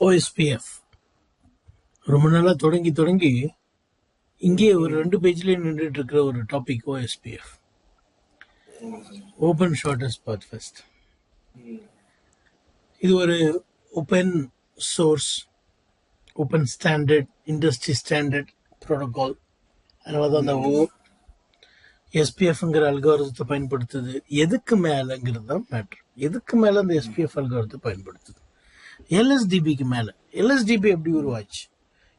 OSPF ரொம்ப நாளா தொடங்கி இங்கே ஒரு 2 பேஜ்லயே நின்றுட்டு இருக்கிற ஒரு topic OSPF, open shortest path first. இது ஒரு open source, open standard, industry standard protocol. அதனால தான் அந்த எஸ்பிஎஃப்ங்கிற அல்காரத்தை பயன்படுத்துது. எதுக்கு மேலங்கிறது தான் மேட்ரு. எதுக்கு மேல அந்த எஸ்பிஎஃப் அல்காரத்தை பயன்படுத்துது? எல்எஸ்டிபிக்கு மேல. எல்எஸ்டிபி எப்படி உருவாச்சு?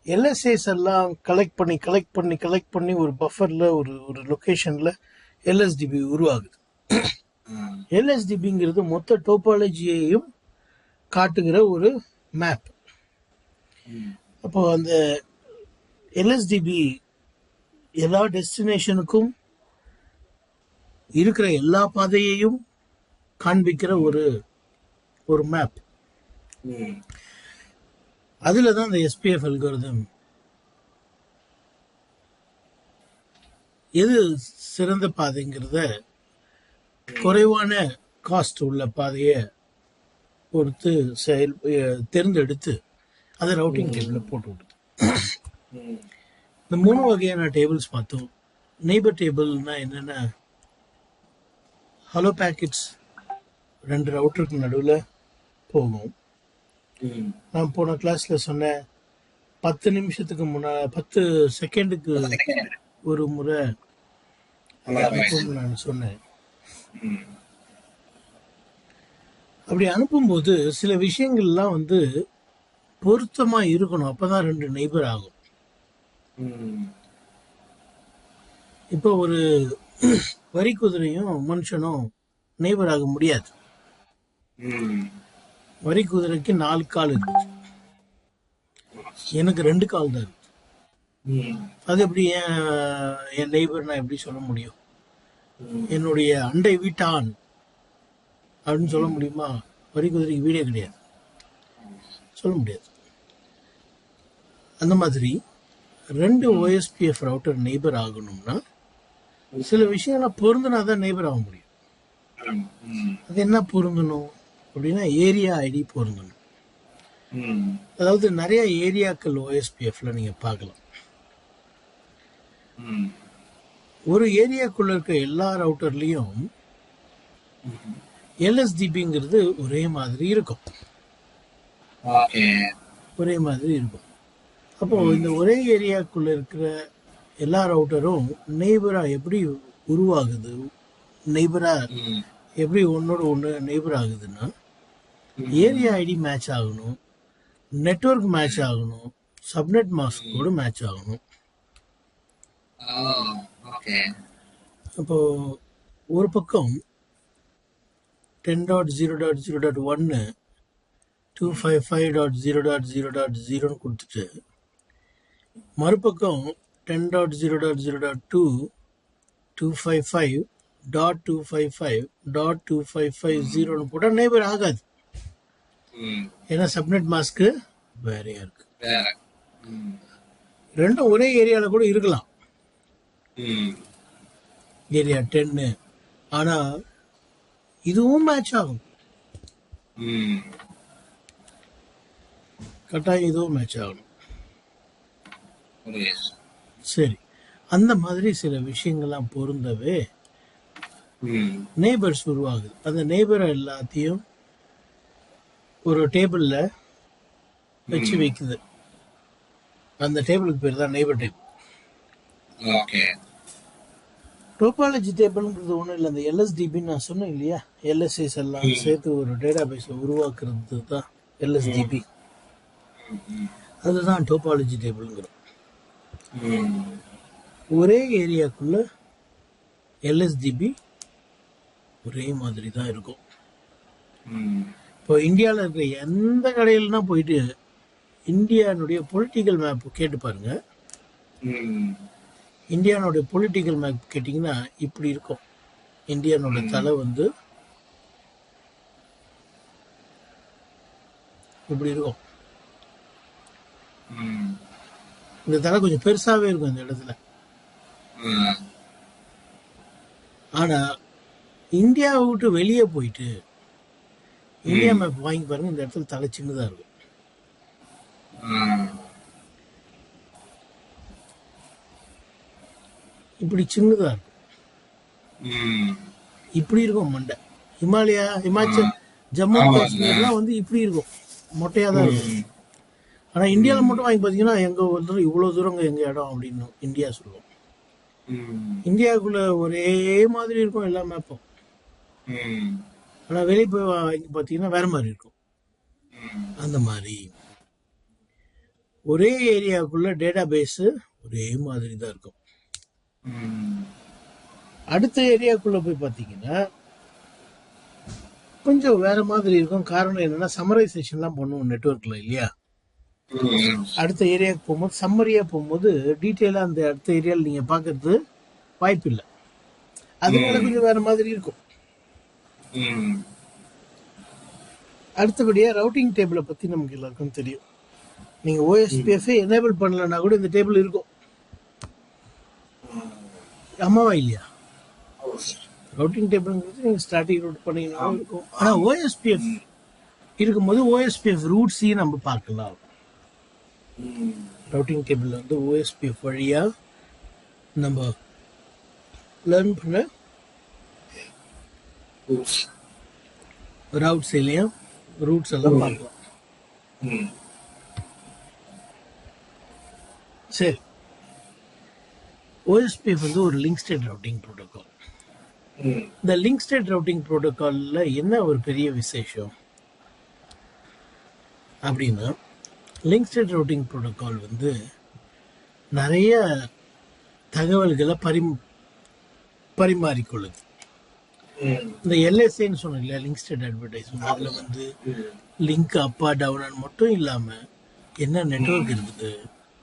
எல்எஸ்ஏஸ் எல்லாம் கலெக்ட் பண்ணி ஒரு பஃபர்ல ஒரு லொகேஷன்ல எல்எஸ்டிபி உருவாகுது. எல்எஸ்டிபிங்கிறது மொத்த டோபாலஜியையும் காட்டுகிற ஒரு மேப். அப்போ அந்த எல்எஸ்டிபி எல்லா டெஸ்டினேஷனுக்கும் இருக்கிற எல்லா பாதையையும் காண்பிக்கிற ஒரு மேப். அதுல தான் அந்த எஸ்பிஎஃப் அல்காரிதம் எது சிறந்த பாதைங்கிறத, குறைவான காஸ்ட் உள்ள பாதையை பொறுத்து தேர்ந்தெடுத்து அதை ரவுட்டிங் டேபிள்ல போட்டு விடுது. இந்த 3 வகையான டேபிள்ஸ் பார்த்தோம். நெய்பர் டேபிள்னா என்னன்னா, ஹலோ பேக்கெட்ஸ் 2 ரவுட்டருக்கு நடுவில் போகும். நான் போன கிளாஸ்ல சொன்னேன், 10 நிமிஷத்துக்கு 10 செகண்டுக்கு ஒரு முறை நான் சொன்னேன். அப்படி அனுப்பும்போது சில விஷயங்கள்லாம் பொருத்தமா இருக்கணும், அப்பதான் 2 நெய்பர் ஆகும். இப்போ ஒரு வரி குதிரையும் மனுஷனும் நெய்பர் ஆக முடியாது. வரி குதிரைக்கு 4 கால் இருக்கு, எனக்கு 2 கால் தான் இருக்கு. அது எப்படி என் நெய்பர் நான் எப்படி சொல்ல முடியும்? என்னுடைய அண்டை வீட்டான் அப்படின்னு சொல்ல முடியுமா? வரி குதிரைக்கு வீடே கிடையாது, சொல்ல முடியாது. அந்த மாதிரி 2 OSPF ரவுட்டர் நெய்பர் ஆகணும்னா சில விஷயங்கள்லாம் பொருந்தினாதான் நெய்பர் ஆக முடியும். அது என்ன பொருந்தணும் அப்படின்னா, ஏரியா ஐடி பொருந்தணும். அதாவது நிறைய ஏரியாக்கள் OSPFல நீங்க பார்க்கலாம். ஒரு ஏரியாக்குள்ள இருக்க எல்லா ரவுட்டர்லயும் எல்எஸ்டிபிங்கிறது ஒரே மாதிரி இருக்கும். அப்போ இந்த ஒரே ஏரியாக்குள்ள இருக்கிற எல்லா ரவுட்டரும் நெய்பரா எப்படி உருவாகுது, நெய்பரா எப்படி ஒன்னோட ஒன்று நெய்பர் ஆகுதுன்னா, ஏரியா ஐடி மேட்ச் ஆகணும், நெட்வொர்க் மேட்ச் ஆகணும், சப்நெட் மாஸ்க் கூட மேட்ச் ஆகணும். அப்போ ஒரு பக்கம் 10.0.0.1 255.0.0.0 கொடுத்துட்டு, மறுபக்கம் 10.0.0.2 255.255.255.0 போட்டா நெய்பர் ஆகாது. ஏன்னா சப்நெட் மாஸ்க் வேறையா இருக்கு. ரெண்டும் ஒரே ஏரியால கூட இருக்கலாம், ஏரியா 10. ஆனா இதுவும் மேட்ச் ஆகும், கட்டாயம் இதுவும் மேட்ச் ஆகணும். சரி, அந்த மாதிரி சில விஷயங்கள்லாம் பொருந்தவே நெய்பர்ஸ் உருவாகுது. அந்த நெய்பர் எல்லாத்தையும் ஒரு டேபிள்ல வச்சு வைக்குது. அந்த டேபிளுக்கு பேர் தான் நெய்பர் டேபிள். டோபாலஜி டேபிள்ங்கிறது ஒன்றும் இல்லை. அந்த எல்எஸ்டிபி நான் சொன்னேன் இல்லையா, எல்எஸ்ஏஸ் எல்லாம் சேர்த்து ஒரு டேட்டா பேஸை உருவாக்குறது தான் எல்எஸ்டிபி. அதுதான் டோபாலஜி டேபிள்ங்கிறோம். ஒரே ஏரியாக்குள்ள எல்எஸ்டிபி ஒரே மாதிரி தான் இருக்கும். இப்போ இந்தியாவில் இருக்கிற எந்த கடையிலனா போயிட்டு இந்தியானுடைய பொலிட்டிக்கல் மேப் கேட்டு பாருங்க. இந்தியானுடைய பொலிட்டிக்கல் மேப் கேட்டிங்கன்னா இப்படி இருக்கும். இந்தியானோட தலை இப்படி இருக்கும். இந்த தலை கொஞ்சம் பெருசாவே இருக்கும் இந்த இடத்துல. ஆனா இந்தியாவை விட்டு வெளியே போயிட்டு இந்தியா மேப் வாங்கி பாருங்க, இந்த இடத்துல தலை சின்னதா இருக்கும். இப்படி சின்னதா இருக்கும், இப்படி இருக்கும் மண்டை. ஹிமாச்சல், ஜம்மு காஷ்மீர்லாம் வந்து இப்படி இருக்கும், மொட்டையா தான் இருக்கும். ஆனா இந்தியாவில மட்டும் வாங்கி பார்த்தீங்கன்னா எங்க வந்து இவ்வளவு தூரம் எங்க இடம் அப்படின்னு இந்தியா சொல்லுவோம். இந்தியாவுக்குள்ள ஒரே மாதிரி இருக்கும் எல்லா மேப்பும். ஆனா வெளியே போய் வாங்கி பார்த்தீங்கன்னா வேற மாதிரி இருக்கும். அந்த மாதிரி ஒரே ஏரியாவுக்குள்ள டேட்டா பேஸ் ஒரே மாதிரி தான் இருக்கும். அடுத்த ஏரியாவுக்குள்ள போய் பார்த்தீங்கன்னா கொஞ்சம் வேற மாதிரி இருக்கும். காரணம் என்னன்னா சம்மரைசேஷன்லாம் பண்ணுவோம் நெட்வொர்க்ல இல்லையா. அடுத்த ஏரியாவுக்கு போகும்போது சம்மரியா போகும்போது டீட்டெயிலா அந்த அடுத்த ஏரியாவில் நீங்க பார்க்கறது வாய்ப்பு இல்லை. அதனால கொஞ்சம் வேற மாதிரி இருக்கும். அடுத்தபடியா ரவுட்டிங் டேபிளை பத்தி நமக்கு எல்லாருக்கும் தெரியும். நீங்க ஓஎஸ்பிஎஃப் எனேபிள் பண்ணலன்னா கூட இந்த டேபிள் இருக்கும். ஆமாவா இல்லையா? ரவுட்டிங் டேபிள்ங்கிறது நீங்க ஸ்டாட்டிக் ரூட் பண்ணீங்கன்னா இருக்கும். ஆனா ஓஎஸ்பிஎஃப் இருக்கும்போது ஓஎஸ்பிஎஃப் ரூட்ஸையும் நம்ம பார்க்கலாம். ரவுட்டிங் டேபிள் வந்து ஓஎஸ்பிஎஃப் வழியா நம்ம லேர்ன் பண்ண ரவுட்ஸ் இல்லையா, ரூட்ஸ் எல்லாம் பார்க்கலாம். சரி, ஓஎஸ்பிஎஃப் வந்து ஒரு லிங்க் ஸ்டேட் ரவுட்டிங் ப்ரோட்டோகால். இந்த லிங்க் ஸ்டேட் ரவுட்டிங் ப்ரோட்டோகால்ல என்ன ஒரு பெரிய விசேஷம் அப்படின்னா, லிங்க் ஸ்டேட் ரவுட்டிங் ப்ரோட்டோகால் வந்து நிறைய தகவல்களை பரிமாறிக்கொள்ளுது. இந்த எல்எஸ்ஏன்னு சொன்னோம் இல்லையா, லிங்க் ஸ்டேட் அட்வர்டைஸ்மெண்ட், அதில் வந்து லிங்க் அப்பா டவுன் மட்டும் இல்லாமல் என்ன நெட்வொர்க் இருக்குது,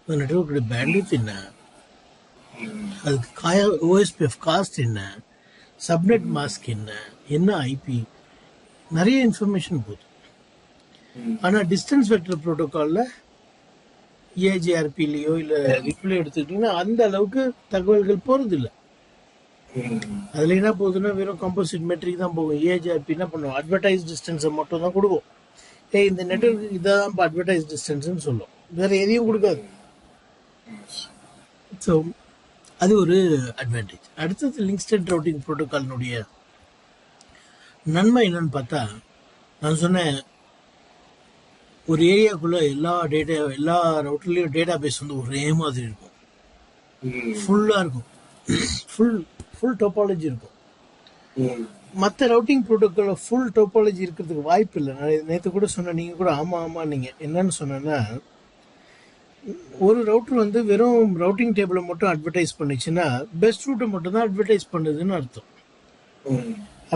அந்த நெட்வொர்க்கோட பேண்ட்வித் என்ன, அதுக்கு ஓஎஸ்பிஎஃப் காஸ்ட் என்ன, சப்நெட் மாஸ்க் என்ன ஐபி, நிறைய இன்ஃபர்மேஷன் போகுது. ஆனால் டிஸ்டன்ஸ் வெக்டர் ப்ரோட்டோகாலில் ஏஜிஆர்பிலையோ இல்லை ரிப்ளே எடுத்துக்கிட்டிங்கன்னா அந்த அளவுக்கு தகவல்கள் போகிறது இல்லை. அதில் என்ன போகுதுன்னா வெறும் கம்போசிட் மெட்ரிக் தான் போகும். ஏஜிஆர்பி என்ன பண்ணுவோம், அட்வர்டைஸ் டிஸ்டன்ஸை மட்டும் தான் கொடுக்கும். இந்த நெட்வொர்க்கு இதான் இப்போ அட்வர்டைஸ் டிஸ்டன்ஸ்ன்னு சொல்லும், வேற எதையும் கொடுக்காது. ஸோ அது ஒரு அட்வான்டேஜ். அடுத்தது லிங்க் ஸ்டேட் ரவுட்டிங் ப்ரோட்டோகாலினுடைய நன்மை என்னன்னு பார்த்தா, நான் சொன்னேன் ஒரு ஏரியாக்குள்ள எல்லா ரவுட்டர்லயும் டேட்டா பேஸ் வந்து ஒரே மாதிரி இருக்கும், ஃபுல்லா இருக்கும், ஃபுல் டோபாலஜி இருக்கும். மற்ற ரவுட்டிங் ப்ரோட்டோகால் ஃபுல் டோபாலஜி இருக்கிறதுக்கு வாய்ப்பு இல்லை. நான் நேற்று கூட சொன்னேன், நீங்கள் கூட ஆமாம் நீங்கள் என்னன்னு சொன்னேன்னா, ஒரு ரவுட்டர் வந்து வெறும் ரவுட்டிங் டேபிளை மட்டும் அட்வர்டைஸ் பண்ணிச்சுன்னா பெஸ்ட் ரூட்டை மட்டும் தான் அட்வர்டைஸ் பண்ணுதுன்னு அர்த்தம்.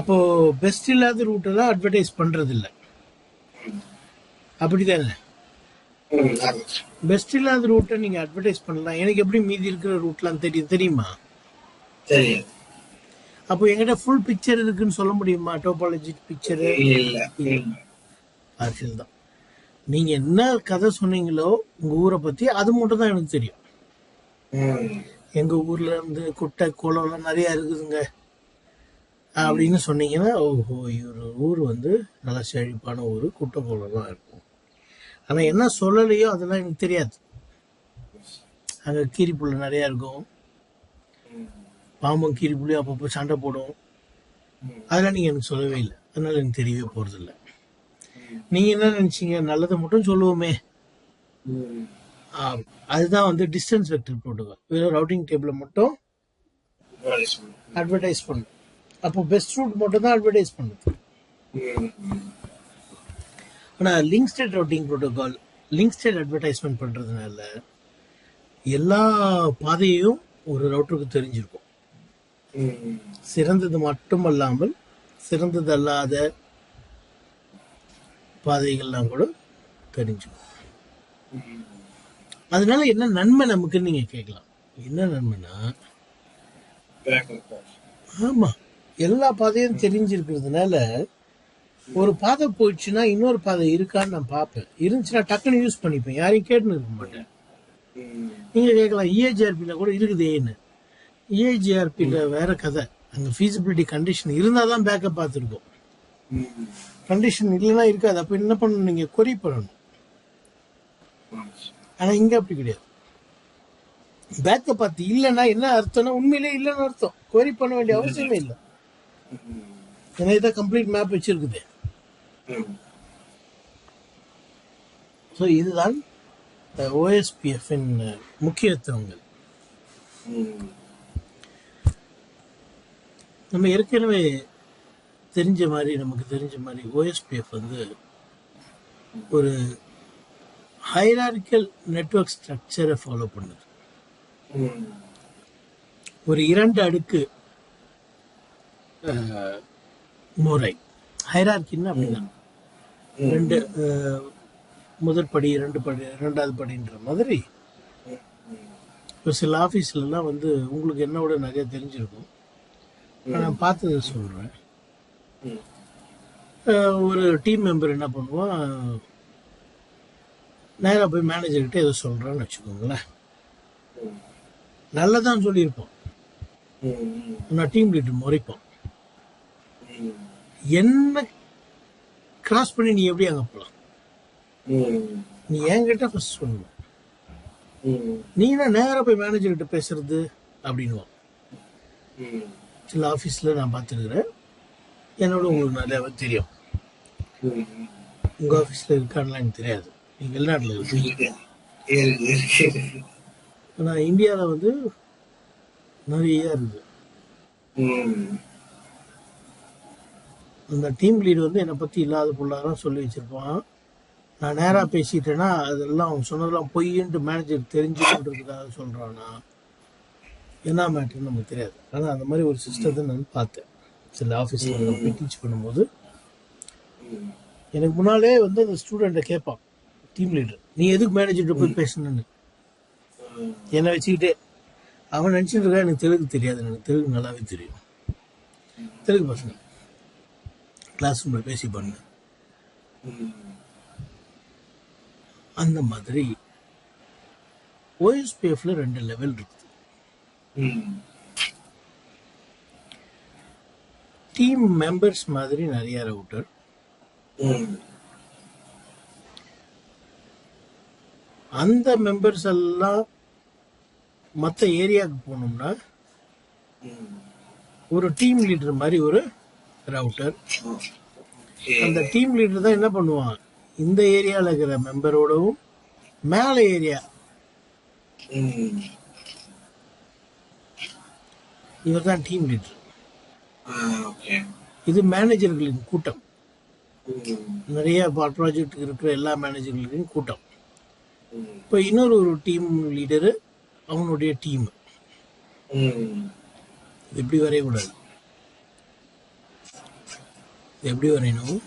அப்போ பெஸ்ட் இல்லாத ரூட்டெல்லாம் அட்வர்டைஸ் பண்றது இல்லை, அப்படிதானே? பெஸ்ட் இல்லாத ரூட்டை நீங்க அட்வர்டைஸ் பண்ணலாம். எனக்கு எப்படி மீதி இருக்கிற ரூட்லாம் தெரியுமா? அப்போ என்கிட்ட ஃபுல் பிக்சர் இருக்குன்னு சொல்ல முடியுமா? டோபாலஜி பிக்சர் பார்ஷியல் தான். நீங்க என்ன கதை சொன்னீங்களோ உங்க ஊரை பத்தி, அது மட்டும் தான் எனக்கு தெரியும். எங்க ஊர்ல இருந்து குட்டை குளம்லாம் நிறைய இருக்குதுங்க அப்படின்னு சொன்னீங்கன்னா, ஓஹோ இவர் ஊர் வந்து நல்லா செழிப்பான ஊர், குட்டை குளம்லாம் இருக்கும். ஆனா என்ன சொல்லலையோ அதெல்லாம் எனக்கு தெரியாது. அங்க கீரிப்புள்ள நிறைய இருக்கும், பாம்பும் கீரிப்புள்ளியும் அப்பப்போ சண்டை போடும், அதெல்லாம் நீங்க எனக்கு சொல்லவே இல்லை, அதனால எனக்கு தெரியவே போறது இல்லை. நீங்க என்ன நினைச்சீங்க, நல்லதை மட்டும் சொல்லுவோமே. அதுதான் வந்து டிஸ்டன்ஸ் வெக்டர் ப்ரோட்டோகால். வெறும் ரவுட்டிங் டேபிள மட்டும் அட்வர்டைஸ் பண்ணும். அப்போ பெஸ்ட் ரூட் மட்டும் தான் அட்வர்டைஸ் பண்ணுது. ஆனா link state routing protocol link state advertisement பண்றதுனால எல்லா பாதையும் ஒரு ரவுட்டருக்கு தெரிஞ்சிருக்கும். சிறந்தது மட்டுமல்லாமல் சிறந்தது அல்லாத பாதைகள்லாம் கூட தெரிஞ்சுக்கும். அதனால என்ன நன்மை நமக்குன்னு நீங்க கேட்கலாம். என்ன நன்மைனா, ஆமா எல்லா பாதையும் தெரிஞ்சிருக்கிறதுனால ஒரு பாதை போயிடுச்சுன்னா இன்னொரு பாதை இருக்கான்னு நான் பார்ப்பேன். இருந்துச்சுன்னா டக்குன்னு யூஸ் பண்ணிப்பேன், யாரையும் கேட்டுன்னு இருக்க மாட்டேன். நீங்க கேட்கலாம் இஏஜிஆர்பில கூட இருக்குதேன்னு. இஏஜிஆர்பில வேற கதை. அங்க ஃபீசிபிலிட்டி கண்டிஷன் இருந்தாதான் பேக்கப் பார்த்துருக்கோம், கண்டிஷன் இல்லைன்னா இருக்காது. அப்ப என்ன பண்ணணும், நீங்க கொரி பண்ணணும். ஆனா இங்க அப்படி கிடையாது. பேக்கப் பார்த்து இல்லைன்னா என்ன அர்த்தம்னா உண்மையிலே இல்லைன்னு அர்த்தம். query பண்ண வேண்டிய அவசியமே இல்லை. ஏன்னா இதான் கம்ப்ளீட் மேப் வச்சிருக்குது. ஸோ இதுதான் ஓஎஸ்பிஎஃப்பின் முக்கியத்துவங்கள். நம்ம ஏற்கனவே நமக்கு தெரிஞ்ச மாதிரி ஓஎஸ்பிஎஃப் வந்து ஒரு ஹைரார்கிக்கல் நெட்வொர்க் ஸ்ட்ரக்சரை ஃபாலோ பண்ணுது. ஒரு 2 அடுக்கு முறை. ஹைரார்கின்னா அப்படிதான். 2 முதல் படி, 2 படி, 2வது படின்ற மாதிரி. இப்போ சில ஆஃபீஸ்லாம் வந்து உங்களுக்கு என்னோட நிறைய தெரிஞ்சிருக்கும். நான் பார்த்ததை சொல்கிறேன். ஒரு டீம் மெம்பர் என்ன பண்ணுவான், நேராக போய் மேனேஜர்கிட்ட ஏதோ சொல்கிறான்னு வச்சுக்கோங்களேன். நல்லதான் சொல்லியிருப்போம். நான் டீம் லீடர் முறைப்போம். என்ன கிராஸ் பண்ணி நீ எப்படி அங்கே போகலாம்? நீ என்கிட்ட ஃபர்ஸ்ட் சொல்லணும். நீ தான் நேராக போய் மேனேஜர்கிட்ட பேசுறது அப்படின்வான். சில ஆஃபீஸில் நான் பார்த்துருக்குறேன். என்னோட உங்களுக்கு நிறையாவே தெரியும். உங்கள் ஆஃபீஸில் இருக்கான்லாம் எனக்கு தெரியாது. நீங்கள் வெளிநாட்டில் இருக்கீங்க. ஆனால் இந்தியாவில் வந்து நிறைய இருக்குது. அந்த டீம் லீடு வந்து என்னை பற்றி இல்லாத பொருளாதான் சொல்லி வச்சுருப்பான். நான் நேராக பேசிட்டேன்னா அதெல்லாம் அவன் சொன்னதெல்லாம் பொய்ன்ட்டு மேனேஜர் தெரிஞ்சுக்கின்றதுக்காக சொல்கிறானா என்ன மேட்டர்னு நமக்கு தெரியாது. ஆனால் அந்த மாதிரி ஒரு சிஸ்டத்தை நான் பார்த்தேன் சில ஆஃபீஸில் போய் டீச் பண்ணும்போது. எனக்கு முன்னாலே வந்து அந்த ஸ்டூடெண்ட்டை கேட்பான் டீம் லீடர், நீ எதுக்கு மேனேஜர்கிட்ட போய் பேசணுன்னு என்னை வச்சுக்கிட்டே. அவன் நினச்சிட்டு இருக்கா எனக்கு தெலுங்கு தெரியாது. எனக்கு தெலுங்கு நல்லாவே தெரியும். தெலுங்கு பசங்க கிளாஸ் ரூமில் பேசி பண்ண அந்த மாதிரி. ஓஎஸ்பிஎஃப்ல 2 லெவல் இருக்குது. டீம் மெம்பர்ஸ் மாதிரி நிறைய ரவுட்டர், அந்த மெம்பர்ஸ் எல்லாம் மற்ற ஏரியாவுக்கு போனோம்னா ஒரு டீம் லீடர் மாதிரி ஒரு ரவுட்டர். அந்த டீம் லீடர் தான் என்ன பண்ணுவான், இந்த ஏரியாவில் இருக்கிற மெம்பரோடவும் மேலே ஏரியா, இவர் தான் டீம் லீடர். இது மேனேஜர்களின் கூட்டம். நிறைய ப்ராஜெக்ட் இருக்கிற எல்லா மேனேஜர்களின் கூட்டம். இப்போ இன்னொரு டீம் லீடரு அவனுடைய டீம். எப்படி வரையக்கூடாது. எப்படி வரையணும்,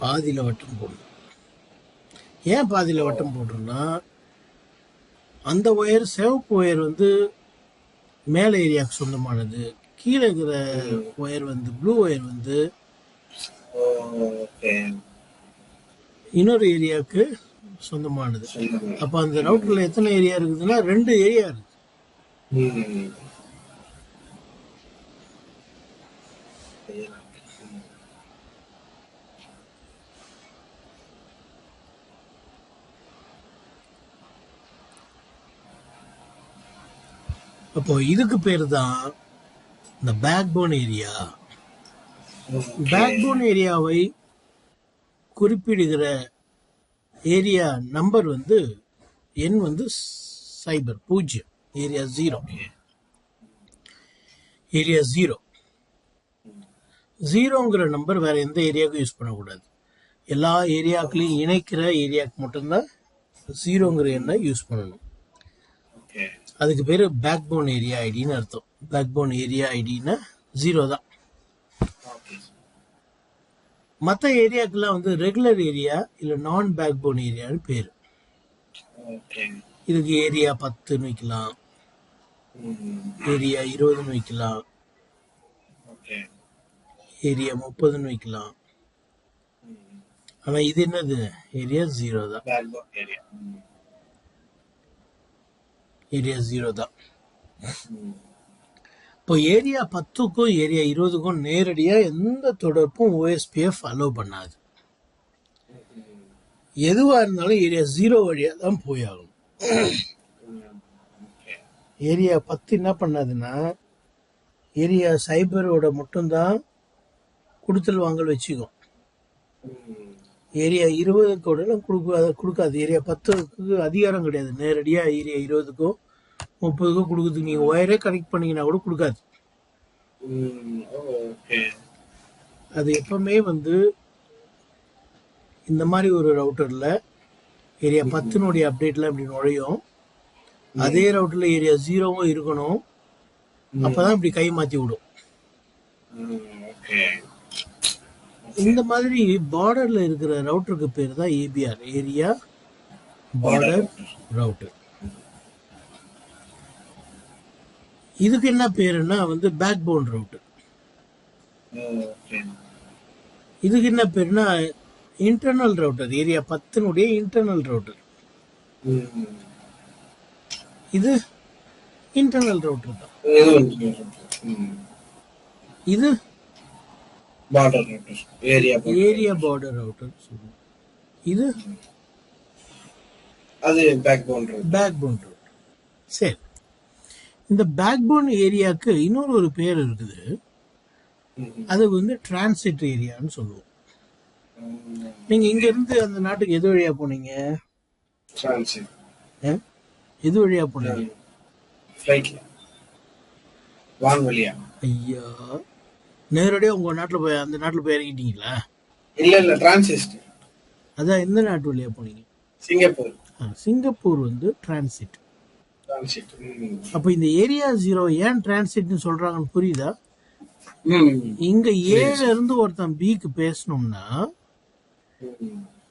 பாதியில் வட்டம் போடணும். ஏன் பாதியில் வட்டம் போடுறோம்னா, அந்த ஒயர் சிவப்பு ஒயர் வந்து மேலே ஏரியாவுக்கு சொந்தமானது, கீழே இருக்கிற ஒயர் வந்து ப்ளூ ஒயர் வந்து இன்னொரு ஏரியாவுக்கு சொந்தமானது. அப்போ அந்த ரவுட்டரில் எத்தனை ஏரியா இருக்குதுன்னா 2 ஏரியா இருக்கு. அப்போ இதுக்கு பேர் தான் இந்த பேக்போன் ஏரியா. பேக்போன் ஏரியாவை குறிப்பிடுகிற ஏரியா நம்பர் வந்து எண் வந்து 0, ஏரியா 0. ஏரியா 0ங்கிற நம்பர் வேற எந்த ஏரியாவுக்கும் யூஸ் பண்ணக்கூடாது. எல்லா ஏரியாக்களையும் இணைக்கிற ஏரியாவுக்கு மட்டும்தான் 0ங்கிற எண்ணை யூஸ் பண்ணணும். அதுக்கு பேர் பேக்போன் ஏரியா ஐடின்னு அர்த்தம். பேக்போன் ஏரியா ஐடின்னா 0 தான். மற்ற ஏரியாக்கெல்லாம் வந்து ரெகுலர் ஏரியா இல்லை நான் பேக்போன் ஏரியான்னு பேர். இதுக்கு ஏரியா 10ன்னு வைக்கலாம், ஏரியா 20ன்னு வைக்கலாம், ஏரியா 30ன்னு வைக்கலாம். ஆனால் இது என்னது, ஏரியா 0 தான். ஏரியா 0 தான். இப்போ ஏரியா 10க்கும் ஏரியா 20க்கும் நேரடியாக எந்த தொடர்பும் ஓஎஸ்பிஎஃப் அலோவ் பண்ணாது. எதுவா இருந்தாலும் ஏரியா 0 வழியா தான் போய் ஆகணும். ஏரியா 10 என்ன பண்ணாதுன்னா ஏரியா சைபரோட மட்டும்தான் கொடுத்தல் வாங்கல் வச்சுக்கும். ஏரியா 20 கூட கொடுக்காது. ஏரியா 10க்கு அதிகாரம் கிடையாது. நேரடியா ஏரியா 20க்கோ 30க்கோ கொடுக்குறதுக்கு நீங்க ஒயரே கனெக்ட் பண்ணீங்கன்னா கூட கொடுக்காது. அது எப்பவுமே வந்து இந்த மாதிரி ஒரு ரவுட்டர்ல ஏரியா 10னுடைய அப்டேட்ல இப்படி நுழையும். அதே ரவுட்டர்ல ஏரியா 0வும் இருக்கணும். அப்பதான் இப்படி கை மாத்தி விடும். இந்த மாதிரி பார்டர்ல இருக்கிற ரவுட்டருக்கு பேர் தான் ஏபிஆர், ஏரியா பார்டர் ரவுட்டர். இதுக்கு என்ன பேருன்னா வந்து பேக் போன் ரவுட்டர். இதுக்கு என்ன பேருன்னா இன்டர்னல் ரவுட்டர், ஏரியா 10னுடைய இன்டர்னல் ரவுட்டர். இது இன்டர்னல் ரவுட்டர் தான். இது border router, area border router சொல்லுவோம். இது அது பேக் போன் ரவுட்டர். சரி, இந்த பேக் போன் ஏரியாவுக்கு இன்னொரு பேர் இருக்குது. அது வந்து டிரான்சிட் ஏரியான்னு சொல்லுவோம். நீங்க இங்க இருந்து அந்த நாட்டுக்கு எது வழியா போனீங்க? எது வழியா போனீங்க? வான்வழியா. ஐயா, நேரடியா உங்க நாட்டுல போய் அந்த நாட்டுல போய் இறங்கிட்டீங்களா? இல்ல டிரான்சிட். அதான் எந்த நாட்டு வழியா போனீங்க? சிங்கப்பூர். சிங்கப்பூர் வந்து டிரான்சிட். அப்ப இந்த ஏரியா 0 ஏன் டிரான்சிட்னு சொல்றாங்கன்னு புரியுதா? இங்க ஏல இருந்து ஒருத்தன் பிக்கு பேசணும்னா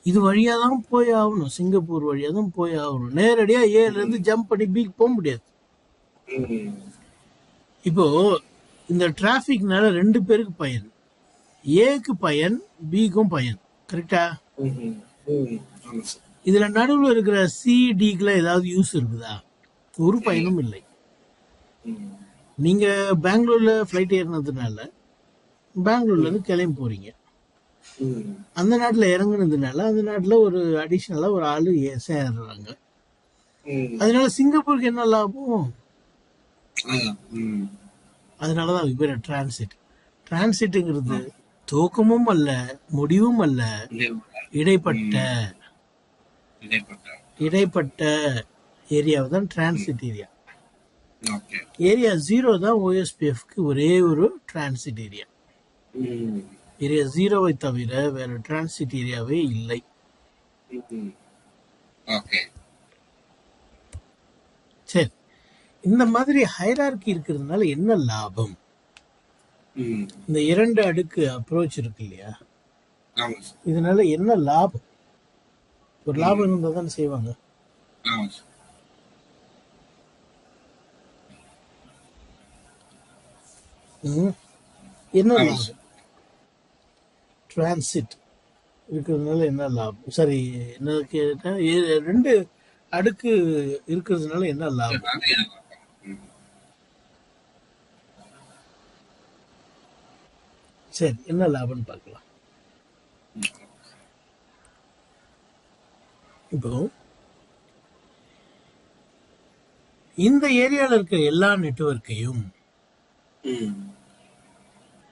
இது வழியா தான் போய் ஆகணும். சிங்கப்பூர் வழியா தான் போய் ஆகணும். நேரடியா ஏல இருந்து ஜம்ப் பண்ணி பிக்கு போக முடியாது. இப்போ இந்த டிராபிக்னால 2 பேருக்கு பயன். ஏக்கு பயன், பிக்கும் பயன். கரெக்டா? இதுல நடுவில் இருக்கிற சிடிக்குல ஏதாவது யூஸ் இருக்குதா? ஒரு பயனும் இல்லை. நீங்க பெங்களூர்ல பிளைட் ஏறினதுனால பெங்களூர்ல இருந்து கிளம்பி போறீங்க. அந்த நாட்டுல இறங்குனதுனால அந்த நாட்டுல ஒரு அடிஷனலா ஒரு ஆளு சேர்றாங்க. அதனால சிங்கப்பூருக்கு என்ன லாபம்? அதனாலதான் பேர் டிரான்சிட். டிரான்சிட்ங்கிறது துவக்கமும் அல்ல, முடிவும் அல்ல, இடைப்பட்ட ஏரியாவை தான் டிரான்சிட் ஏரியா. ஏரியா 0 தான் ஓஎஸ்பிஎஃப்க்கு ஒரே ஒரு டிரான்சிட் ஏரியா. ஏரியா 0வை தவிர வேற டிரான்சிட் ஏரியாவே இல்லை. சரி, இந்த மாதிரி ஹைரார்கி இருக்கிறதுனால என்ன லாபம்? இந்த 2 அடுக்கு அப்ரோச் இருக்கு இல்லையா, இதனால என்ன லாபம்? ஒரு லாபம் இருந்தா தானே செய்வாங்க. என்ன லாபம்? டிரான்சிட் இருக்கிறதுனால என்ன லாபம்? சரி, என்ன கேட்டா 2 அடுக்கு இருக்கிறதுனால என்ன லாபம்? சரி, என்ன லாபம்னு பார்க்கலாம். இப்போ இந்த ஏரியால இருக்கிற எல்லா நெட்வொர்க்கையும்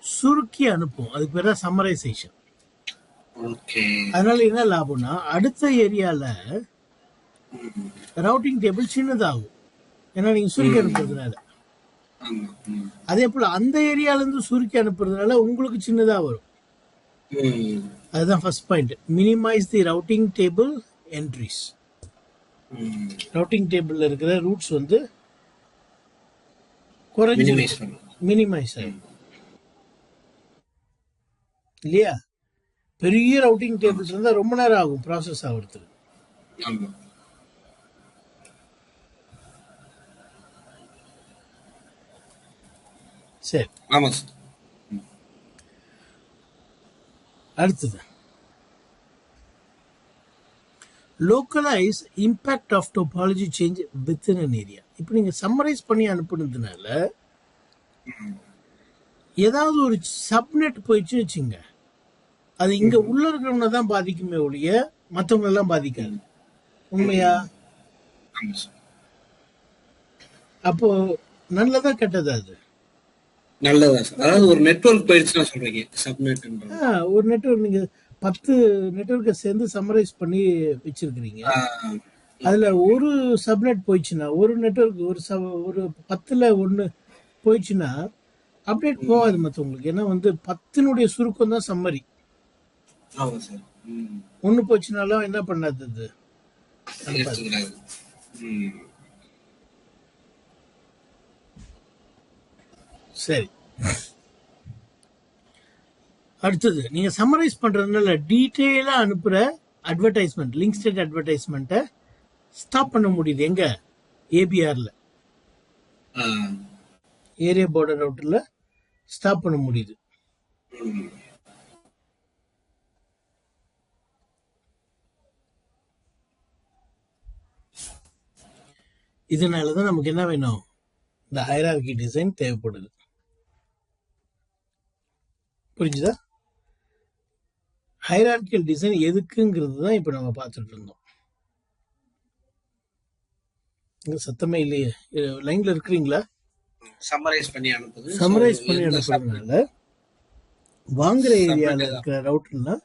சுருக்கி அனுப்பும். அதுக்கு பேர் தான் சம்மரைசேஷன். அதனால என்ன லாபம்னா அடுத்த ஏரியால ரவுட்டிங் டேபிள் சின்னதாகும். ஏன்னா நீங்க சுருக்கி அனுப்புறதுனால. அதே போல அந்த ஏரியால இருந்து சுருக்கி அனுப்புறதுனால உங்களுக்கு சின்னதா வரும். அதுதான் ஃபர்ஸ்ட் பாயிண்ட். மினிமைஸ் தி ரவுட்டிங் டேபிள் என்ட்ரிஸ். ரவுட்டிங் டேபிள்ல இருக்கிற ரூட்ஸ் வந்து குறைஞ்சு மினிமைஸ் ஆகும் இல்லையா? பெரிய ரவுட்டிங் டேபிள்ஸ் இருந்தா ரொம்ப நேரம் ஆகும் ப்ராசஸ் ஆகுறதுக்கு. சரி, அடுத்தது localize impact of topology change within an area. இப்போ நீங்க சம்மரைஸ் பண்ணி அனுப்புனதுனால ஏதாவது ஒரு சப்நெட் போயிடுச்சு வச்சுங்க, அது இங்க உள்ள இருக்கிறவங்க தான் பாதிக்குமே ஒழிய மற்றவங்க எல்லாம் பாதிக்காது. உண்மையா? ஆமா சார். அப்போ நல்லதா கெட்டதா அது? நல்லதா சார். அதாவது ஒரு நெட்வொர்க் போயிடுச்சுன்னா சொல்றீங்க சப்நெட்ன்றது. ஒரு நெட்வொர்க் நீங்க 10 நெட்வொர்க்கை சேர்ந்து சம்மரைஸ் பண்ணி வச்சிருக்கிறீங்க. அதுல ஒரு சப்நெட் போயிடுச்சுன்னா, ஒரு நெட்வொர்க் ஒரு 10ல 1 போயிடுச்சுன்னா அப்டேட் போகாது மற்றவங்களுக்கு. ஏன்னா வந்து 10னுடைய சுருக்கம் தான் சம்மரி. ஆமா சார். 1 போச்சுனாலும் என்ன பண்ணாது அது? அனுப்பாது. எடுத்துக்கிறாங்க. சரி, அடுத்தது நீங்க சம்மரைஸ் பண்றதுனால டீட்டெயிலா அனுப்புற அட்வர்டைஸ்மெண்ட், லிங்க் ஸ்டேட் அட்வர்டைஸ்மெண்ட்டை ஸ்டாப் பண்ண முடியுது. எங்க? ஏபிஆர்ல, ஏரியா பார்டர் ரவுட்டர்ல ஸ்டாப் பண்ண முடியுது. இதனாலதான் நமக்கு என்ன வேணும்? இந்த ஹைரார்கி டிசைன் தேவைப்படுது. புரிஞ்சுதா? ஹைரார்கியல் டிசைன் எதுக்குங்கிறது தான் இப்ப நம்ம பார்த்துட்டு இருந்தோம். சத்தமே இல்லையே, லைன்ல இருக்கிறீங்களா? சம்மரைஸ் பண்ணி அனுப்புது. சம்மரைஸ் பண்ணி அனுப்புறதுனால வாங்குற ஏரியால இருக்கிற ரவுட்டர்னா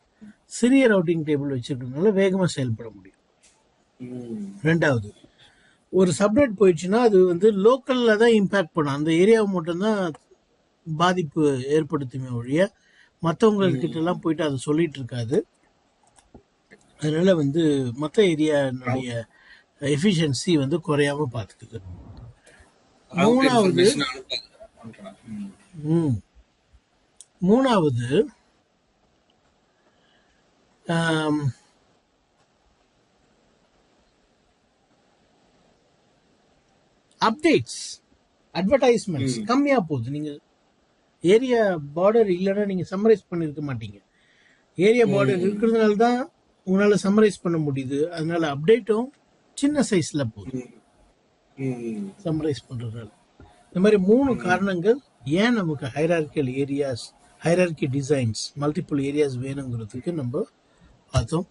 சிறிய ரவுட்டிங் டேபிள் வச்சிருக்கிறதுனால வேகமா செயல்பட முடியும். ரெண்டாவது, ஒரு சப்நெட் போயிடுச்சுன்னா அது வந்து லோக்கல்ல தான் இம்பாக்ட் பண்ணும். அந்த ஏரியாவை மட்டும்தான் பாதிப்பு ஏற்படுத்துமே ஒழிய மற்றவங்கக்கிட்ட எல்லாம் போயிட்டு அதை சொல்லிட்டு இருக்காது. அதனால வந்து மற்ற ஏரியானுடைய எஃபிஷியன்சி வந்து குறையாம பார்த்துக்குது. மூணாவது அப்டேட்ஸ், அட்வர்டைஸ்மெண்ட்ஸ் கம்மியா போகுது. நீங்க ஏரியா பார்டர் இல்லைன்னா நீங்க சம்மரைஸ் பண்ணிருக்க மாட்டீங்க. ஏரியா பார்டர் இருக்கிறதுனால தான் உங்களால சம்மரைஸ் பண்ண முடியுது. அதனால அப்டேட்டும் சின்ன சைஸ்ல போகுது சம்மரைஸ் பண்றதுனால. இந்த மாதிரி 3 காரணங்கள் ஏன் நமக்கு hierarchical areas, hierarchy designs, multiple areas வேணுங்கிறதுக்கு நம்ம பார்த்தோம்.